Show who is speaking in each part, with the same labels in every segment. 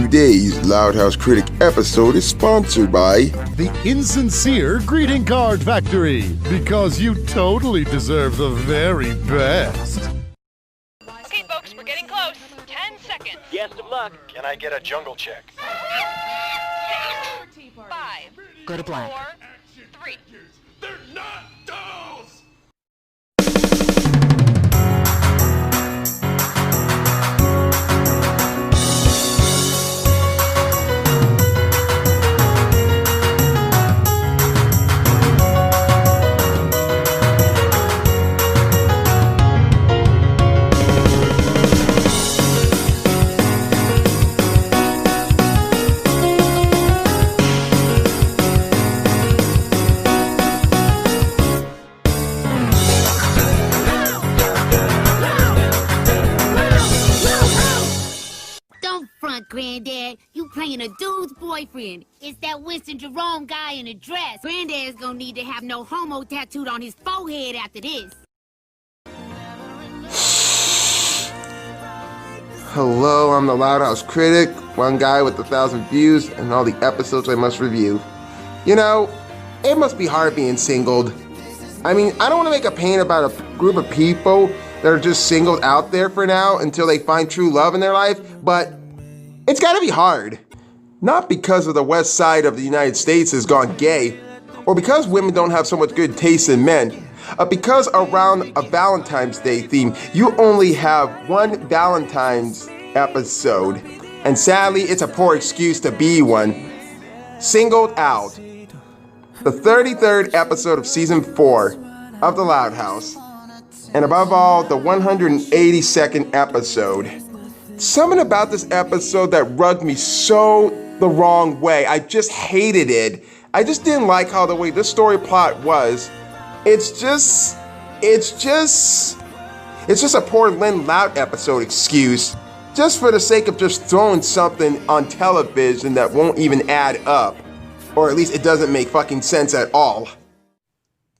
Speaker 1: Today's Loud House Critic episode is sponsored by
Speaker 2: the Insincere Greeting Card Factory, because you totally deserve the very best.
Speaker 3: Okay, folks, we're getting close. 10 seconds.
Speaker 4: Best of luck.
Speaker 5: Can I get a jungle check?
Speaker 3: 5.
Speaker 6: Go to black.
Speaker 3: 4, 3.
Speaker 5: They're not dolls!
Speaker 7: Granddad, you playing a dude's boyfriend. It's that Winston Jerome guy in a dress. Granddad's gonna need to have no homo tattooed on his forehead after this.
Speaker 1: Hello, I'm the Loud House Critic, one guy with 1,000 views and all the episodes I must review. You know, it must be hard being singled. I mean, I don't want to make a pain about a group of people that are just singled out there for now until they find true love in their life, but it's gotta be hard. Not because of the west side of the United States has gone gay, or because women don't have so much good taste in men, but because around a Valentine's Day theme, you only have one Valentine's episode, and sadly, it's a poor excuse to be one. Singled Out, the 33rd episode of Season 4 of The Loud House, and above all, the 182nd episode. Something about this episode that rubbed me so the wrong way. I just hated it. I just didn't like how the way this story plot was. It's just a poor Lynn Loud episode excuse. Just for the sake of just throwing something on television that won't even add up. Or at least it doesn't make fucking sense at all.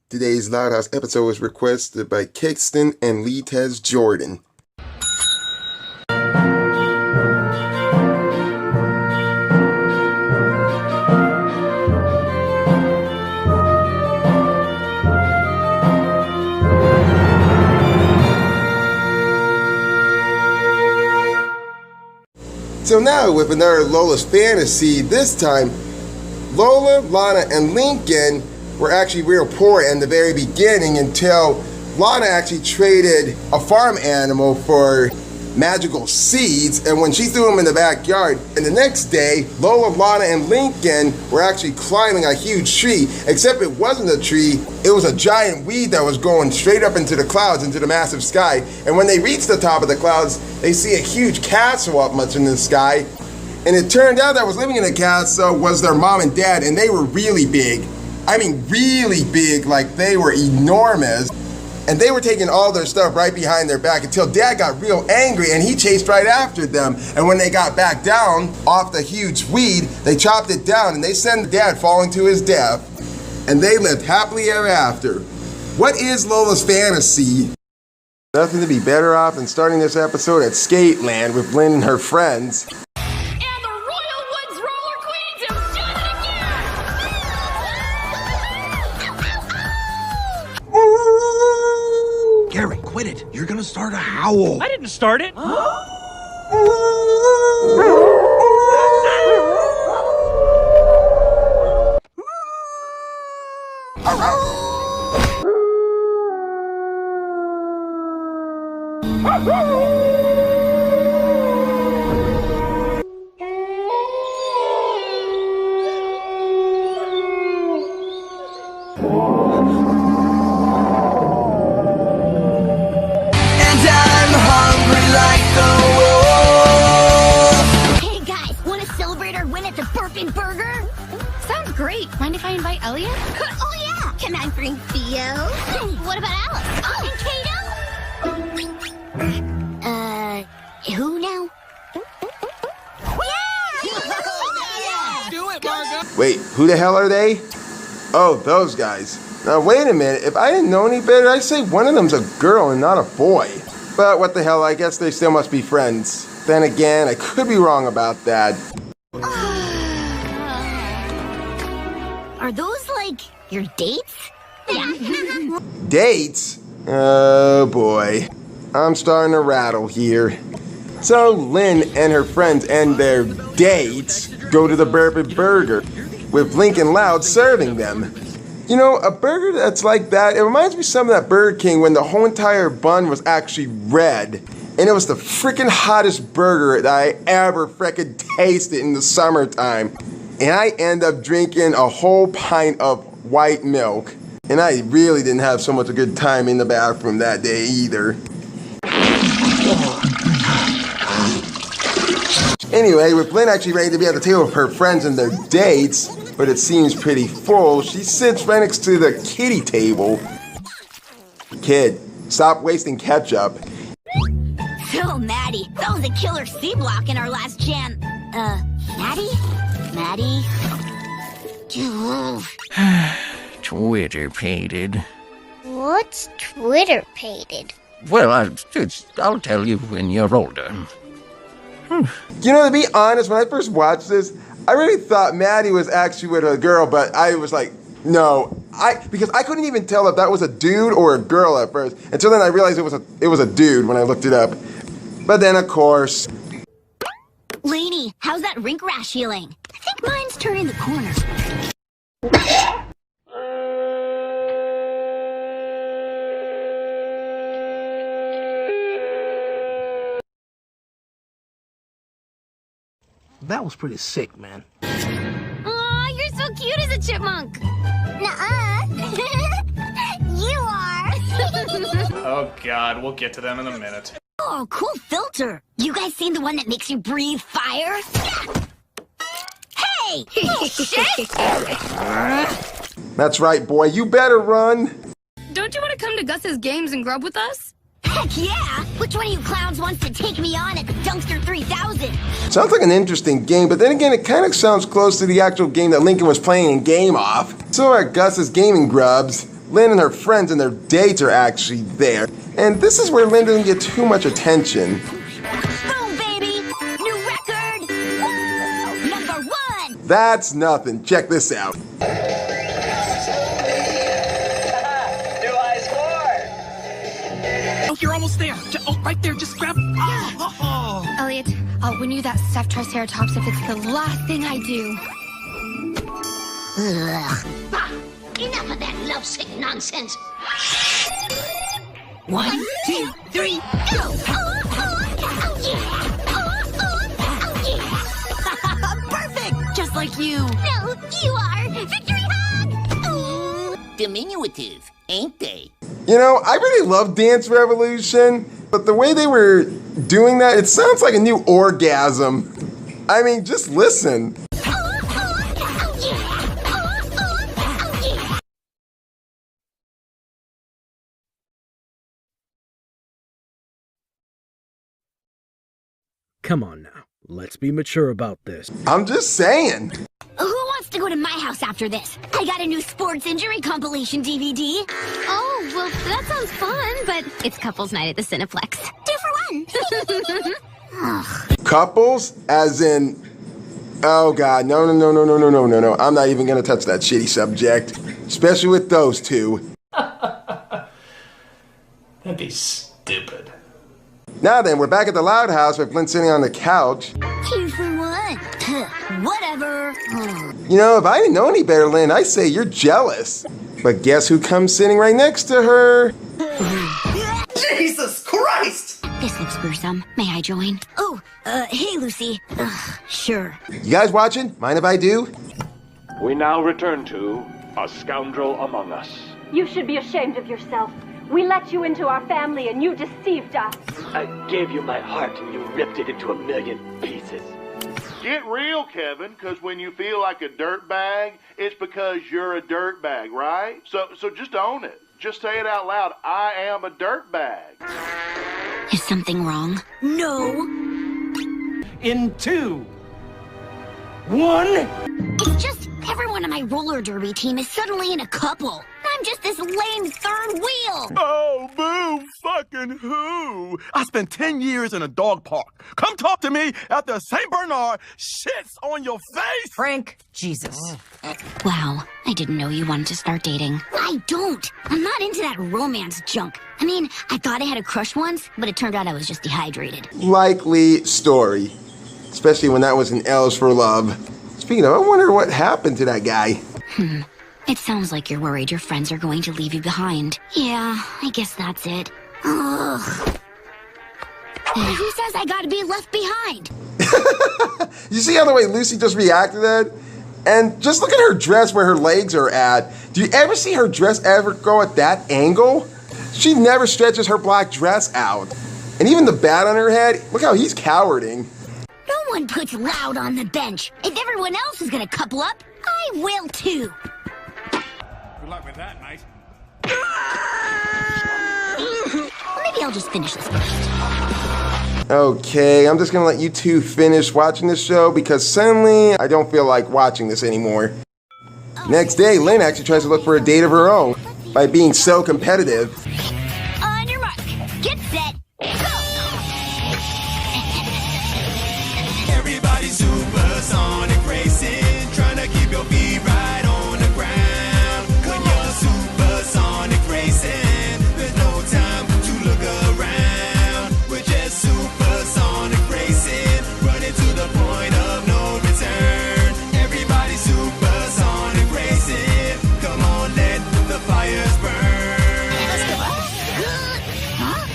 Speaker 1: Today's Loud House episode was requested by Kingston and Lee Tez Jordan. So now with another Lola's Fantasy, this time Lola, Lana, and Lincoln were actually real poor in the very beginning until Lana actually traded a farm animal for magical seeds, and when she threw them in the backyard, and the next day Lola, Lana, and Lincoln were actually climbing a huge tree, except it wasn't a tree, it was a giant weed that was going straight up into the clouds, into the massive sky. And when they reached the top of the clouds, they see a huge castle up much in the sky, and it turned out that was living in the castle was their mom and dad, and they were really big. I mean really big, like they were enormous. And they were taking all their stuff right behind their back until Dad got real angry and he chased right after them. And when they got back down off the huge weed, they chopped it down and they sent Dad falling to his death. And they lived happily ever after. What is Lola's Fantasy? Nothing to be better off than starting this episode at Skateland with Lynn and her friends.
Speaker 8: Gary, quit it. You're gonna start a howl.
Speaker 4: I didn't start it.
Speaker 7: Mind if I invite Elliot? Oh, yeah! Can I bring Theo? What about Alice? Oh, and Kato? Who now? Yeah!
Speaker 8: Do it, Margo!
Speaker 1: Wait, who the hell are they? Oh, those guys. Now, wait a minute. If I didn't know any better, I'd say one of them's a girl and not a boy. But what the hell, I guess they still must be friends. Then again, I could be wrong about that.
Speaker 7: Are those, like, your dates? Yeah.
Speaker 1: Dates? Oh boy. I'm starting to rattle here. So Lynn and her friends and their dates go to the Bourbon Burger, with Lincoln Loud serving them. You know, a burger that's like that, it reminds me some of that Burger King when the whole entire bun was actually red. And it was the freaking hottest burger that I ever freaking tasted in the summertime. And I end up drinking a whole pint of white milk. And I really didn't have so much a good time in the bathroom that day either. Anyway, with Lynn actually ready to be at the table with her friends and their dates, but it seems pretty full, she sits right next to the kiddie table. Kid, stop wasting ketchup.
Speaker 7: So, Maddie, that was a killer C-block in our last jam. Maddie? Maddie?
Speaker 4: Twitter-pated.
Speaker 6: What's Twitter-pated?
Speaker 4: Well, I'll tell you when you're older.
Speaker 1: You know, to be honest, when I first watched this, I really thought Maddie was actually with a girl, but I was like, no. Because I couldn't even tell if that was a dude or a girl at first. Until then I realized it was a dude when I looked it up. But then, of course...
Speaker 7: Lainey, how's that rink rash healing? I think mine's turning the corner.
Speaker 9: That was pretty sick, man.
Speaker 7: Aw, you're so cute as a chipmunk. Nuh-uh. You are.
Speaker 10: Oh God, we'll get to them in a minute.
Speaker 7: Oh, cool filter. You guys seen the one that makes you breathe fire? Hey! Oh, shit!
Speaker 1: That's right, boy. You better run.
Speaker 3: Don't you want to come to Gus's games and grub with us?
Speaker 7: Heck yeah! Which one of you clowns wants to take me on at the Dunkster 3000?
Speaker 1: Sounds like an interesting game, but then again, it kind of sounds close to the actual game that Lincoln was playing in Game Off. So at Gus's Gaming Grubs, Lynn and her friends and their dates are actually there. And this is where Lynn doesn't get too much attention.
Speaker 7: Boom, baby! New record! Woo! Number 1!
Speaker 1: That's nothing. Check this out.
Speaker 9: You're almost there. Oh, right there. Just grab.
Speaker 3: Elliot, I'll win you that stuffed Triceratops if it's the last thing I do.
Speaker 7: Enough of that lovesick nonsense.
Speaker 9: 1, 2, 3,
Speaker 7: go!
Speaker 9: go!
Speaker 7: Perfect! Just like you. No, you are. Victory hug!
Speaker 11: Diminutive, ain't they?
Speaker 1: You know, I really love Dance Revolution, but the way they were doing that, it sounds like a new orgasm. I mean, just listen.
Speaker 9: Come on now. Let's be mature about this.
Speaker 1: I'm just saying.
Speaker 7: Who wants to go to my house after this? I got a new sports injury compilation DVD.
Speaker 3: Oh, well, that sounds fun, but it's couples night at the Cineplex.
Speaker 7: 2 for 1.
Speaker 1: Couples? As in... Oh, God. No. I'm not even going to touch that shitty subject. Especially with those two.
Speaker 10: That'd be stupid.
Speaker 1: Now then, we're back at the Loud House with Flint sitting on the couch.
Speaker 7: 2 for 1. Whatever.
Speaker 1: You know, if I didn't know any better, Lynn, I'd say you're jealous. But guess who comes sitting right next to her?
Speaker 9: Jesus Christ!
Speaker 7: This looks gruesome. May I join? Oh, hey, Lucy. Sure.
Speaker 1: You guys watching? Mind if I do?
Speaker 5: We now return to A Scoundrel Among Us.
Speaker 3: You should be ashamed of yourself. We let you into our family and you deceived us.
Speaker 11: I gave you my heart and you ripped it into a million pieces.
Speaker 5: Get real, Kevin, because when you feel like a dirtbag, it's because you're a dirtbag, right? So just own it. Just say it out loud. I am a dirtbag.
Speaker 7: Is something wrong? No.
Speaker 9: In 2, 1.
Speaker 7: It's just everyone on my roller derby team is suddenly in a couple. I'm I'm just this lame third wheel.
Speaker 8: Oh, boo fucking who? I spent 10 years in a dog park. Come talk to me after St. Bernard shits on your face.
Speaker 12: Frank, Jesus.
Speaker 7: Wow, I didn't know you wanted to start dating. I don't. I'm not into that romance junk. I mean, I thought I had a crush once, but it turned out I was just dehydrated.
Speaker 1: Likely story. Especially when that was an L's for love. Speaking of, I wonder what happened to that guy.
Speaker 7: It sounds like you're worried your friends are going to leave you behind. Yeah, I guess that's it. Ugh. Who says I gotta be left behind?
Speaker 1: You see how the way Lucy just reacted to that? And just look at her dress where her legs are at. Do you ever see her dress ever go at that angle? She never stretches her black dress out. And even the bat on her head, look how he's cowarding.
Speaker 7: No one puts Loud on the bench. If everyone else is gonna couple up, I will too.
Speaker 8: Good luck with that, mate.
Speaker 7: Maybe I'll just finish this first.
Speaker 1: Okay, I'm just gonna let you two finish watching this show because suddenly I don't feel like watching this anymore. Next day, Lynn actually tries to look for a date of her own by being so competitive.
Speaker 7: On your mark, get set, go!
Speaker 13: Everybody's supersonic racing, trying to keep your feet right on the ground. When you're supersonic racing, there's no time to look around. We're just supersonic racing, running to the point of no return. Everybody's supersonic racing, come on, let the fires burn.
Speaker 7: Let's go. Huh?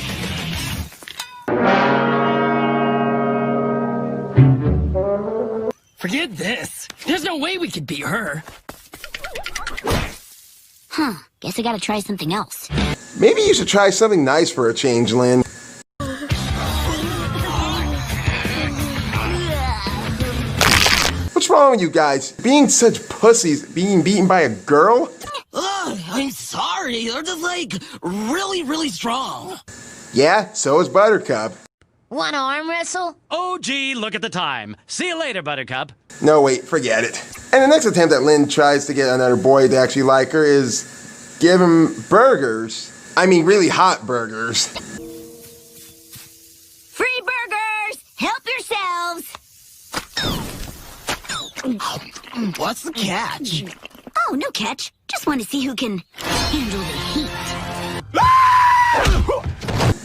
Speaker 12: Forget this. There's no way we could beat her.
Speaker 7: Huh, guess I gotta try something else.
Speaker 1: Maybe you should try something nice for a change, Lynn. What's wrong with you guys? Being such pussies, being beaten by a girl?
Speaker 12: Ugh, I'm sorry. They're just like really strong.
Speaker 1: Yeah, so is Buttercup.
Speaker 6: Wanna arm wrestle?
Speaker 14: Oh, gee, look at the time. See you later, Buttercup.
Speaker 1: No, wait, forget it. And the next attempt that Lynn tries to get another boy to actually like her is give him burgers. I mean, really hot burgers.
Speaker 7: Free burgers! Help yourselves!
Speaker 12: What's the catch?
Speaker 7: Oh, no catch. Just want to see who can handle the heat.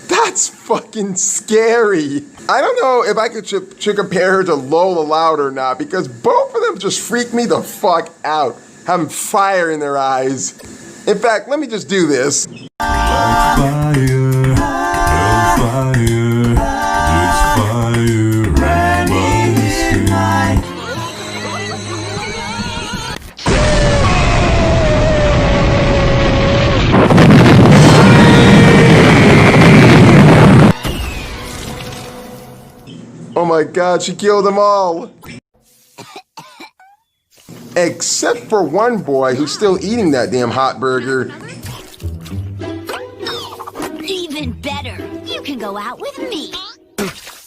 Speaker 1: That's fucking scary. I don't know if I should compare her to Lola Loud or not, because both of them just freak me the fuck out, having fire in their eyes. In fact, let me just do this.
Speaker 13: Fire, it's fire, burning midnight.
Speaker 1: Oh my god, she killed them all. Except for one boy who's still eating that damn hot burger.
Speaker 7: Even better. You can go out with me.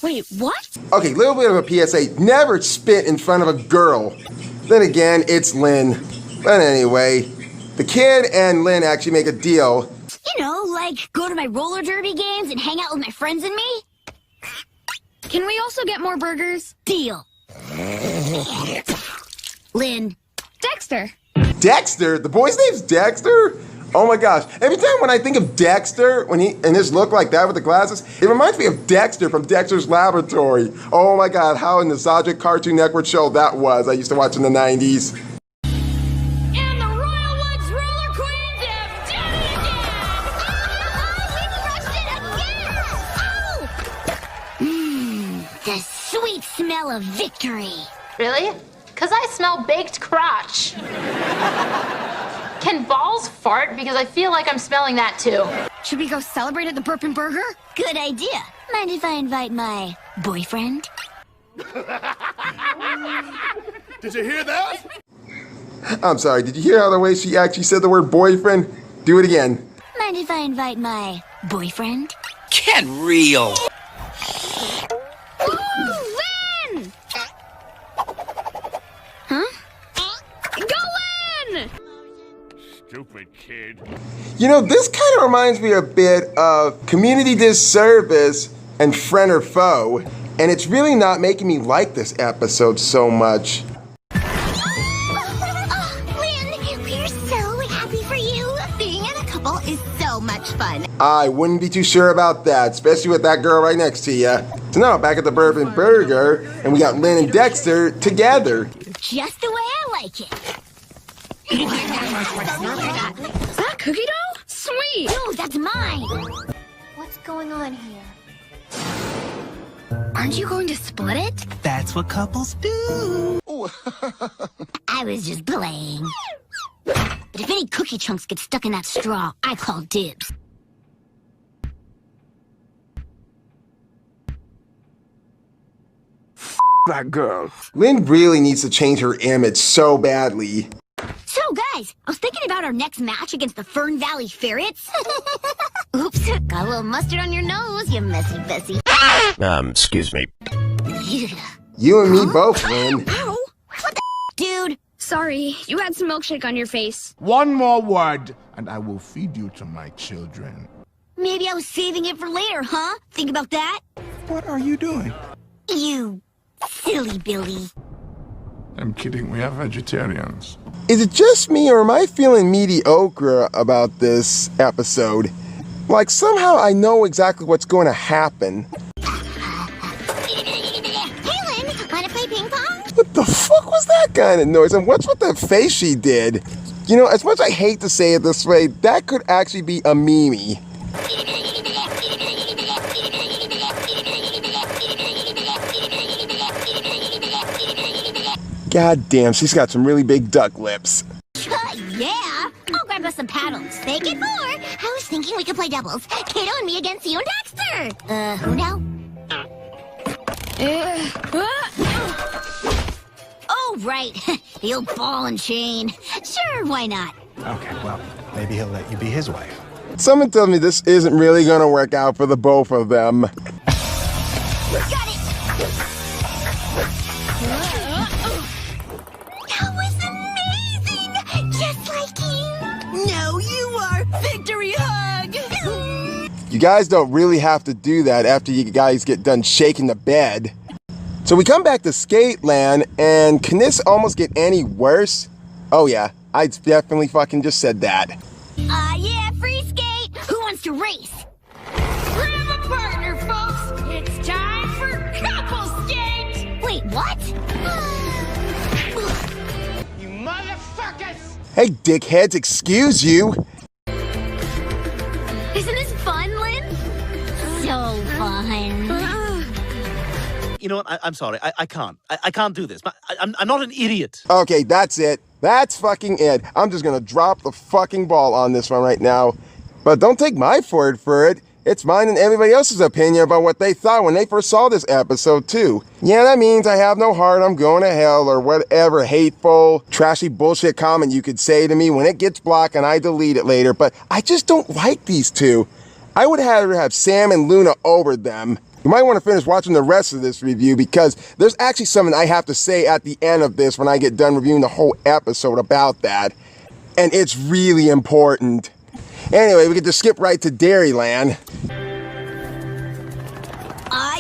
Speaker 7: Wait, what?
Speaker 1: Okay, little bit of a PSA. Never spit in front of a girl. Then again, it's Lynn. But anyway, the kid and Lynn actually make a deal.
Speaker 7: You know, like go to my roller derby games and hang out with my friends and me.
Speaker 3: Can we also get more burgers?
Speaker 7: Deal. Lynn.
Speaker 3: Dexter.
Speaker 1: Dexter? The boy's name's Dexter? Oh my gosh. Every time when I think of Dexter, when he and his look like that with the glasses, it reminds me of Dexter from Dexter's Laboratory. Oh my god, how a nostalgic Cartoon Network show that was. I used to watch in the 90s.
Speaker 7: And the Royal Woods Roller Queens have done it again! We crushed it again! Oh! The sweet smell of victory.
Speaker 15: Really? 'Cause I smell baked crotch. Can balls fart? Because I feel like I'm smelling that too.
Speaker 3: Should we go celebrate at the Burp and Burger?
Speaker 7: Good idea. Mind if I invite my boyfriend?
Speaker 8: Did you hear that?
Speaker 1: I'm sorry, did you hear how the way she actually said the word boyfriend? Do it again.
Speaker 7: Mind if I invite my boyfriend?
Speaker 4: Get real.
Speaker 3: Lynn! Huh? Go in!
Speaker 2: Stupid kid.
Speaker 1: You know, this kind of reminds me a bit of Community Disservice and Friend or Foe, and it's really not making me like this episode so much.
Speaker 6: Lynn, we're so happy for you. Being in a couple is so much fun.
Speaker 1: I wouldn't be too sure about that, especially with that girl right next to you. So now back at the Bourbon Burger, and we got Lynn and Dexter together.
Speaker 6: Just the way I like it.
Speaker 3: Is that cookie dough? Sweet!
Speaker 6: No, that's mine.
Speaker 15: What's going on here?
Speaker 3: Aren't you going to split it?
Speaker 12: That's what couples do.
Speaker 6: I was just playing. But if any cookie chunks get stuck in that straw, I call dibs.
Speaker 1: That girl. Lynn really needs to change her image so badly.
Speaker 6: So, guys, I was thinking about our next match against the Fern Valley Ferrets. Oops, got a little mustard on your nose, you messy Bessie.
Speaker 16: Excuse me.
Speaker 1: You and me both, Lynn.
Speaker 6: Ow! What the dude?
Speaker 3: Sorry, you had some milkshake on your face.
Speaker 17: One more word, and I will feed you to my children.
Speaker 6: Maybe I was saving it for later, huh? Think about that.
Speaker 17: What are you doing?
Speaker 6: You silly Billy.
Speaker 17: I'm kidding, we are vegetarians.
Speaker 1: Is it just me, or am I feeling mediocre about this episode? Like, somehow I know exactly what's going to happen.
Speaker 6: Hey, Lynn, wanna play ping pong?
Speaker 1: What the fuck was that kind of noise? And what's with that face she did? You know, as much as I hate to say it this way, that could actually be a Mimi. God damn, she's got some really big duck lips.
Speaker 6: Yeah, I'll grab us some paddles. They get more. I was thinking we could play doubles. Kato and me against you and Dexter. Who now? Oh, right. The old ball and chain. Sure, why not?
Speaker 16: Okay, well, maybe he'll let you be his wife.
Speaker 1: Someone tells me this isn't really gonna work out for the both of them.
Speaker 6: Got it! That was amazing! Just like you!
Speaker 12: No, you are! Victory hug!
Speaker 1: You guys don't really have to do that after you guys get done shaking the bed. So we come back to Skateland, and can this almost get any worse? Oh yeah, I definitely fucking just said that.
Speaker 6: Yeah, free skate! Who wants to race?
Speaker 3: Grab a partner, folks! It's time for couple skate!
Speaker 6: Wait, what?
Speaker 3: You motherfuckers!
Speaker 1: Hey dickheads, excuse you!
Speaker 6: Isn't this fun, Lynn? So fun.
Speaker 12: You know what? I'm sorry. I can't. I can't do this. I'm not an idiot.
Speaker 1: Okay, that's it. That's fucking it. I'm just gonna drop the fucking ball on this one right now. But don't take my word for it. It's mine and everybody else's opinion about what they thought when they first saw this episode, too. Yeah, that means I have no heart, I'm going to hell, or whatever hateful, trashy bullshit comment you could say to me when it gets blocked and I delete it later, but I just don't like these two. I would rather have Sam and Luna over them. You might want to finish watching the rest of this review because there's actually something I have to say at the end of this when I get done reviewing the whole episode about that. And it's really important. Anyway, we can just skip right to Dairyland.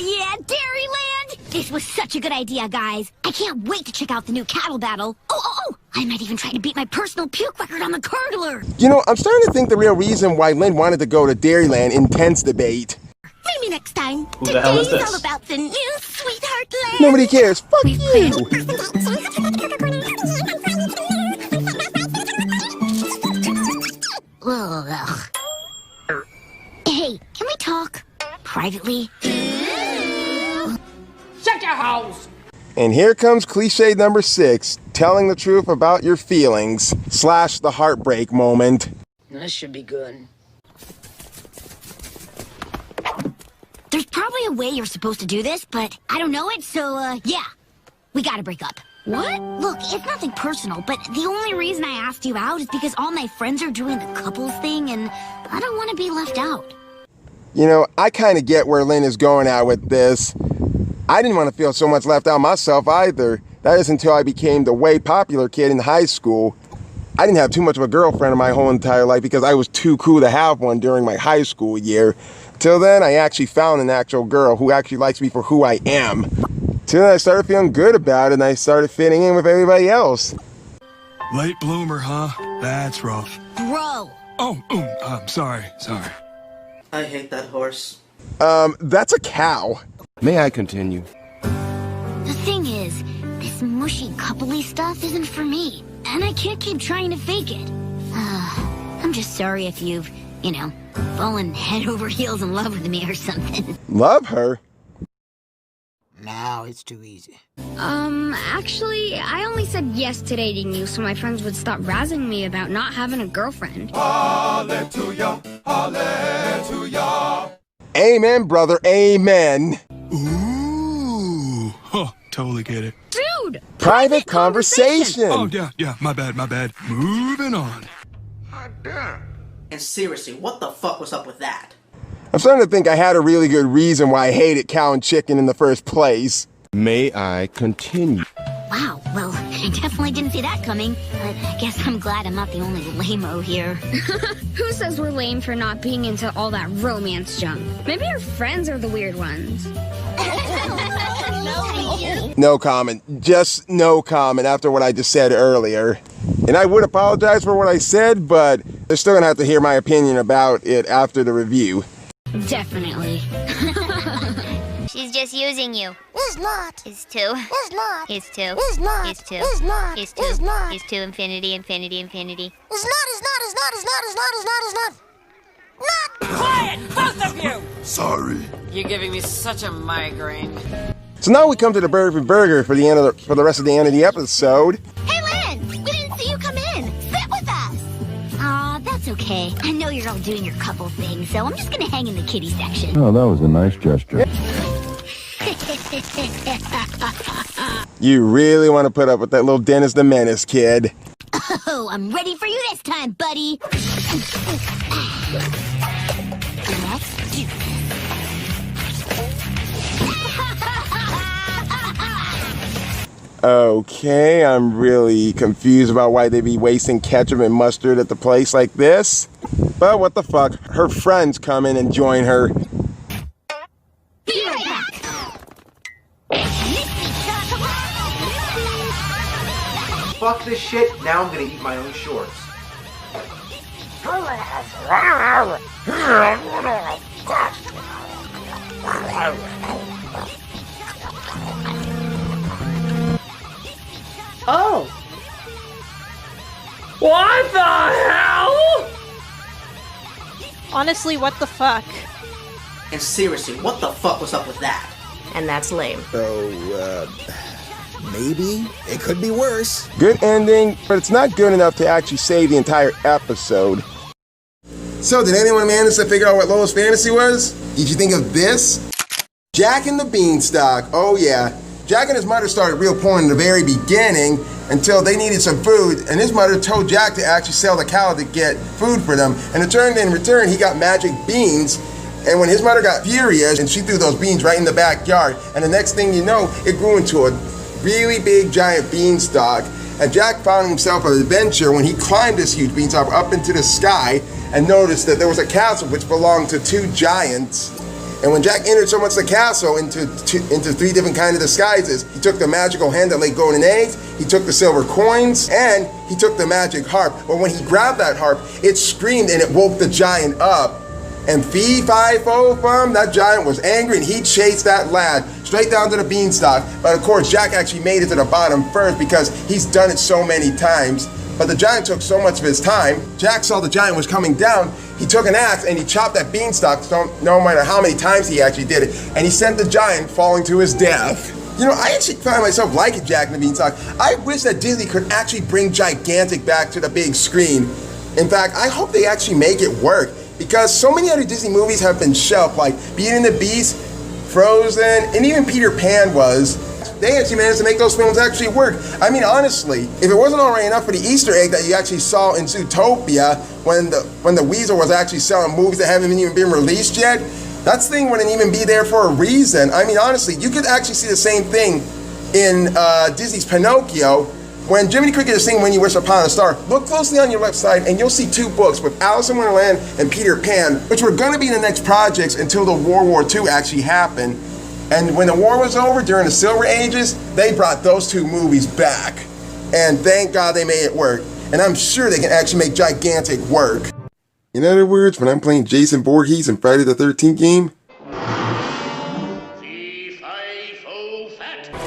Speaker 6: Yeah, Dairyland! This was such a good idea, guys. I can't wait to check out the new cattle battle. Oh! I might even try to beat my personal puke record on the curdler.
Speaker 1: You know, I'm starting to think the real reason why Lynn wanted to go to Dairyland intense debate.
Speaker 6: Maybe next time.
Speaker 10: Who the hell is
Speaker 6: Today's
Speaker 10: this?
Speaker 6: all about the new Sweetheart Land.
Speaker 1: Nobody cares. Fuck you.
Speaker 6: Ugh. Hey, can we talk privately?
Speaker 3: Shut your house!
Speaker 1: And here comes cliche number 6, telling the truth about your feelings, / the heartbreak moment.
Speaker 3: This should be good.
Speaker 6: There's probably a way you're supposed to do this, but I don't know it, so, yeah. We gotta break up.
Speaker 3: What?
Speaker 6: Look, it's nothing personal, but the only reason I asked you out is because all my friends are doing the couples thing, and I don't want to be left out.
Speaker 1: You know, I kind of get where Lynn is going at with this. I didn't want to feel so much left out myself either. That is until I became the way popular kid in high school. I didn't have too much of a girlfriend in my whole entire life because I was too cool to have one during my high school year. Till then, I actually found an actual girl who actually likes me for who I am. Till then, I started feeling good about it and I started fitting in with everybody else.
Speaker 18: Late bloomer, huh? That's rough.
Speaker 6: Bro!
Speaker 18: Oh, sorry.
Speaker 19: I hate that horse.
Speaker 1: That's a cow.
Speaker 16: May I continue?
Speaker 6: The thing is, this mushy coupley stuff isn't for me, and I can't keep trying to fake it. I'm just sorry if you've, fallen head over heels in love with me or something.
Speaker 1: Love her?
Speaker 20: Now it's too easy.
Speaker 3: Actually, I only said yes to dating you so my friends would stop razzing me about not having a girlfriend.
Speaker 13: Hallelujah, hallelujah.
Speaker 1: Amen, brother, amen.
Speaker 18: Ooh. Totally get it.
Speaker 3: Dude!
Speaker 1: Private conversation.
Speaker 18: Oh, yeah, my bad. Moving on.
Speaker 19: And seriously, what the fuck was up with that?
Speaker 1: I'm starting to think I had a really good reason why I hated cow and chicken in the first place.
Speaker 16: May I continue?
Speaker 6: Wow, well, I definitely didn't see that coming, but I guess I'm glad I'm not the only lame-o here.
Speaker 3: Who says we're lame for not being into all that romance junk? Maybe our friends are the weird ones.
Speaker 1: No comment. Just no comment after what I just said earlier. And I would apologize for what I said, but they're still gonna have to hear my opinion about it after the review.
Speaker 3: Definitely.
Speaker 21: She's just using you.
Speaker 6: It's not.
Speaker 21: It's two.
Speaker 6: It's not.
Speaker 21: It's two.
Speaker 6: It's not.
Speaker 21: It's two.
Speaker 6: It's not.
Speaker 21: It's two.
Speaker 6: It's not.
Speaker 21: It's two. Infinity, infinity, infinity.
Speaker 6: It's not.
Speaker 22: Quiet, both of you!
Speaker 17: Sorry.
Speaker 22: You're giving me such a migraine.
Speaker 1: So now we come to the burger for the rest of the end of the episode.
Speaker 6: Hey, Lynn! We didn't see you come in. Sit with us. Aw, that's okay. I know you're all doing your couple thing, so I'm just gonna hang in the kiddie section.
Speaker 16: Oh, that was a nice gesture.
Speaker 1: You really want to put up with that little Dennis the Menace kid.
Speaker 6: Oh, I'm ready for you this time, buddy. Let's do this.
Speaker 1: Okay, I'm really confused about why they be wasting ketchup and mustard at the place like this. But what the fuck, her friends come in and join her.
Speaker 6: Be right back.
Speaker 23: Fuck this shit, now I'm gonna eat my own shorts.
Speaker 22: Oh! What the hell?
Speaker 24: Honestly, what the fuck?
Speaker 19: And seriously, what the fuck was up with that?
Speaker 20: And that's lame.
Speaker 25: So, maybe it could be worse.
Speaker 1: Good ending, but it's not good enough to actually save the entire episode. So, did anyone manage to figure out what Lola's fantasy was? Did you think of this? Jack and the Beanstalk. Oh yeah. Jack and his mother started real porn in the very beginning until they needed some food, and his mother told Jack to actually sell the cow to get food for them. And in return, he got magic beans. And when his mother got furious, and she threw those beans right in the backyard, and the next thing you know, it grew into a really big giant beanstalk. And Jack found himself an adventure when he climbed this huge beanstalk up into the sky and noticed that there was a castle which belonged to two giants. And when Jack entered so much the castle into three different kind of disguises, he took the magical hen that laid golden eggs, he took the silver coins, and he took the magic harp. But when he grabbed that harp, it screamed and it woke the giant up. And fee-fi-fo-fum, that giant was angry and he chased that lad straight down to the beanstalk. But of course, Jack actually made it to the bottom first because he's done it so many times. But the giant took so much of his time. Jack saw the giant was coming down. He took an axe and he chopped that beanstalk, so no matter how many times he actually did it. And he sent the giant falling to his death. You know, I actually find myself liking Jack and the Beanstalk. I wish that Disney could actually bring Gigantic back to the big screen. In fact, I hope they actually make it work. Because so many other Disney movies have been shelved, like Beauty and the Beast, Frozen, and even Peter Pan was. They actually managed to make those films actually work. I mean, honestly, if it wasn't already enough for the Easter egg that you actually saw in Zootopia when the Weasel was actually selling movies that haven't even been released yet, that thing wouldn't even be there for a reason. I mean, honestly, you could actually see the same thing in Disney's Pinocchio. When Jiminy Cricket is singing When You Wish Upon a Star, look closely on your left side and you'll see two books with Alice in Wonderland and Peter Pan, which were going to be the next projects until the World War II actually happened. And when the war was over during the Silver Ages, they brought those two movies back. And thank God they made it work. And I'm sure they can actually make gigantic work. In other words, when I'm playing Jason Voorhees in Friday the 13th game,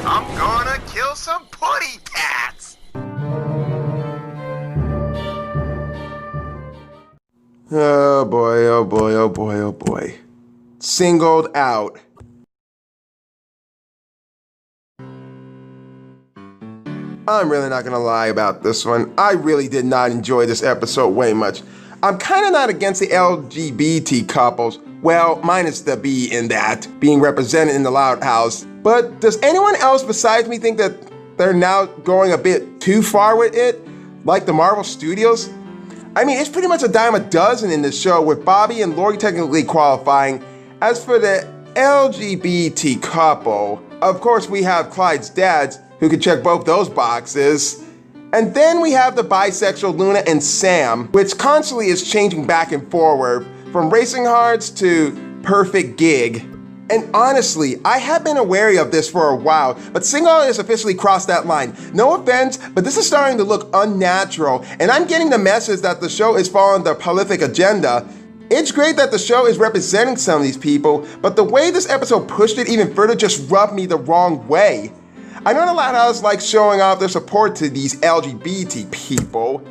Speaker 5: I'm gonna kill some putty cats!
Speaker 1: oh boy, oh boy, oh boy, oh boy. Singled out. I'm really not gonna lie about this one. I really did not enjoy this episode way much. I'm kinda not against the LGBT couples. Well, minus the B in that, being represented in the Loud House. But does anyone else besides me think that they're now going a bit too far with it? Like the Marvel Studios? I mean, it's pretty much a dime a dozen in this show, with Bobby and Lori technically qualifying. As for the LGBT couple, of course we have Clyde's dads, who could check both those boxes. And then we have the bisexual Luna and Sam, which constantly is changing back and forward, from racing hearts to perfect gig. And honestly, I have been wary of this for a while, but single has officially crossed that line. No offense, but this is starting to look unnatural, and I'm getting the message that the show is following the prolific agenda. It's great that the show is representing some of these people, but the way this episode pushed it even further just rubbed me the wrong way. I know a lot of us like showing off their support to these LGBT people,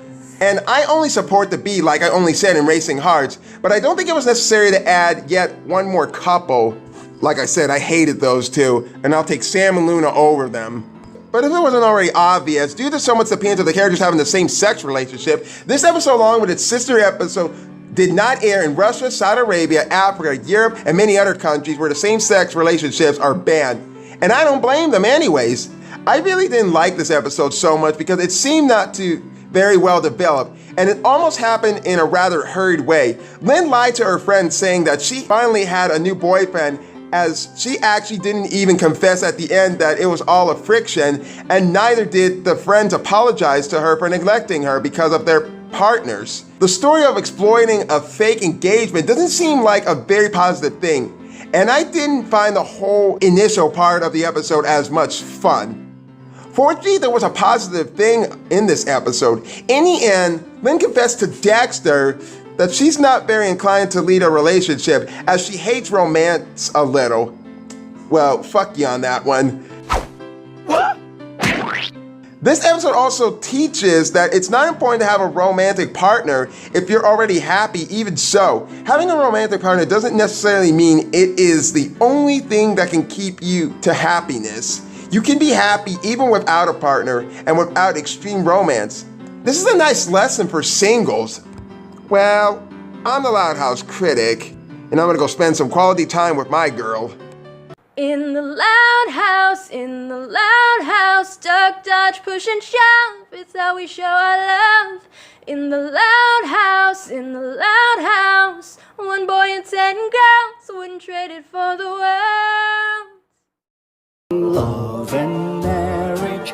Speaker 1: and I only support the B like I only said in Racing Hearts, but I don't think it was necessary to add yet one more couple. Like I said, I hated those two, and I'll take Sam and Luna over them. But if it wasn't already obvious, due to so much appeal to the characters having the same sex relationship, this episode along with its sister episode did not air in Russia, Saudi Arabia, Africa, Europe, and many other countries where the same-sex relationships are banned. And I don't blame them anyways. I really didn't like this episode so much because it seemed not to very well develop, and it almost happened in a rather hurried way. Lynn lied to her friend saying that she finally had a new boyfriend, as she actually didn't even confess at the end that it was all a friction, and neither did the friends apologize to her for neglecting her because of their partners. The story of exploiting a fake engagement doesn't seem like a very positive thing, and I didn't find the whole initial part of the episode as much fun. Fortunately, there was a positive thing in this episode. In the end, Lynn confessed to Dexter that she's not very inclined to lead a relationship, as she hates romance a little. Well, fuck you on that one. This episode also teaches that it's not important to have a romantic partner if you're already happy. Even so, having a romantic partner doesn't necessarily mean it is the only thing that can keep you to happiness. You can be happy even without a partner and without extreme romance. This is a nice lesson for singles. Well, I'm the Loud House Critic, and I'm gonna go spend some quality time with my girl.
Speaker 9: In the loud house, duck, dodge, push and shove. It's how we show our love. In the loud house, one boy and 10 girls wouldn't trade it for the world.
Speaker 11: Love and marriage,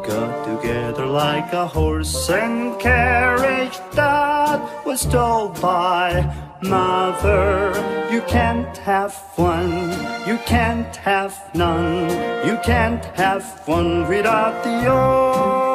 Speaker 11: go together like a horse and carriage. That was told by mother. You can't have one, you can't have none, you can't have one without the other.